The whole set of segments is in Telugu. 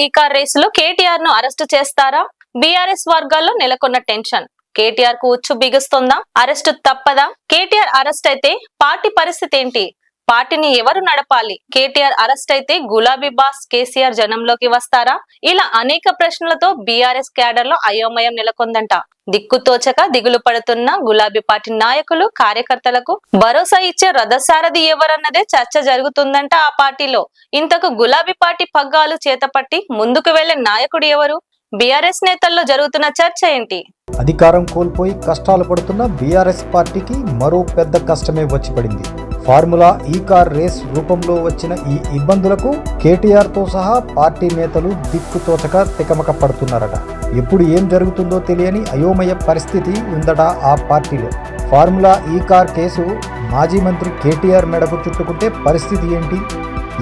ఈ కార్ రేసులో కేటీఆర్ ను అరెస్టు చేస్తారా? బీఆర్ఎస్ వర్గాల్లో నెలకొన్న టెన్షన్. కేటీఆర్ కు ఉచ్చు బిగుస్తుందా? అరెస్టు తప్పదా? కేటీఆర్ అరెస్ట్ అయితే పార్టీ పరిస్థితి ఏంటి? పార్టీని ఎవరు నడపాలి? కేటీఆర్ అరెస్ట్ అయితే గులాబీ బాస్ కేసీఆర్ జనంలోకి వస్తారా? ఇలా అనేక ప్రశ్నలతో బీఆర్ఎస్ క్యాడర్ లో అయోమయం నెలకొందంట. దిక్కుతోచక దిగులు పడుతున్న గులాబీ పార్టీ నాయకులు, కార్యకర్తలకు భరోసా ఇచ్చే రథసారథి ఎవరన్నదే చర్చ జరుగుతుందంట ఆ పార్టీలో. ఇంతకు గులాబీ పార్టీ పగ్గాలు చేతపట్టి ముందుకు వెళ్లే నాయకుడు ఎవరు? బీఆర్ఎస్ నేతల్లో జరుగుతున్న చర్చ ఏంటి? అధికారం కోల్పోయి కష్టాలు పడుతున్న బీఆర్ఎస్ పార్టీకి మరో పెద్ద కష్టమే వచ్చి పడింది. ఫార్ములా ఈ కార్ రేస్ రూపంలో వచ్చిన ఈ ఇబ్బందులకు కేటీఆర్ తో సహా పార్టీ నేతలు దిక్కుతోచక తికమక పడుతున్నారట. ఎప్పుడు ఏం జరుగుతుందో తెలియని అయోమయ పరిస్థితి ఉందట ఆ పార్టీలో. ఫార్ములా ఈ కార్ కేసు మాజీ మంత్రి కేటీఆర్ మెడకు చుట్టుకుంటే పరిస్థితి ఏంటి?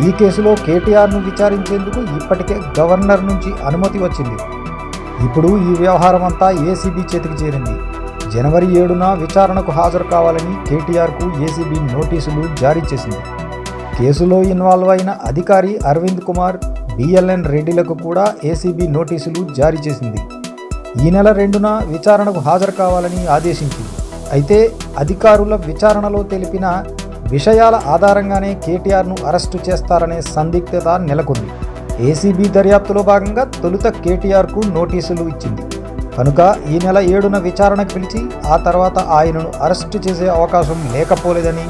ఈ కేసులో కేటీఆర్ను విచారించేందుకు ఇప్పటికే గవర్నర్ నుంచి అనుమతి వచ్చింది. ఇప్పుడు ఈ వ్యవహారం అంతా ఏసీబీ చేతికి చేరింది. జనవరి 7న విచారణకు హాజరు కావాలని కేటీఆర్కు ఏసీబీ నోటీసులు జారీ చేసింది. కేసులో ఇన్వాల్వ్ అయిన అధికారి అరవింద్ కుమార్, బిఎల్ఎన్ రెడ్డిలకు కూడా ఏసీబీ నోటీసులు జారీ చేసింది. ఈ నెల 2న విచారణకు హాజరు కావాలని ఆదేశించింది. అయితే అధికారుల విచారణలో తెలిపిన విషయాల ఆధారంగానే కేటీఆర్ను అరెస్టు చేస్తారనే సందిగ్ధత నెలకొంది. ఏసీబీ దర్యాప్తులో భాగంగా తొలుత కేటీఆర్కు నోటీసులు ఇచ్చింది కనుక ఈ నెల 7న విచారణకు పిలిచి ఆ తర్వాత ఆయనను అరెస్టు చేసే అవకాశం లేకపోలేదని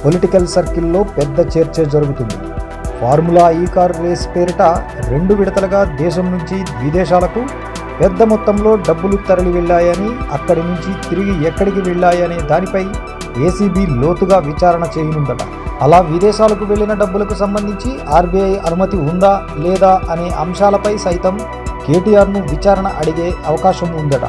పొలిటికల్ సర్కిల్లో పెద్ద చర్చ జరుగుతుంది. ఫార్ములా ఈ కార్ రేస్ పేరిట 2 విడతలుగా దేశం నుంచి విదేశాలకు పెద్ద మొత్తంలో డబ్బులు తరలి వెళ్ళాయని, అక్కడి నుంచి తిరిగి ఎక్కడికి వెళ్ళాయనే దానిపై ఏసీబీ లోతుగా విచారణ చేయనుందట. అలా విదేశాలకు వెళ్లిన డబ్బులకు సంబంధించి ఆర్బీఐ అనుమతి ఉందా లేదా అనే అంశాలపై సైతం కేటీఆర్ను విచారణ అడిగే అవకాశం ఉందట.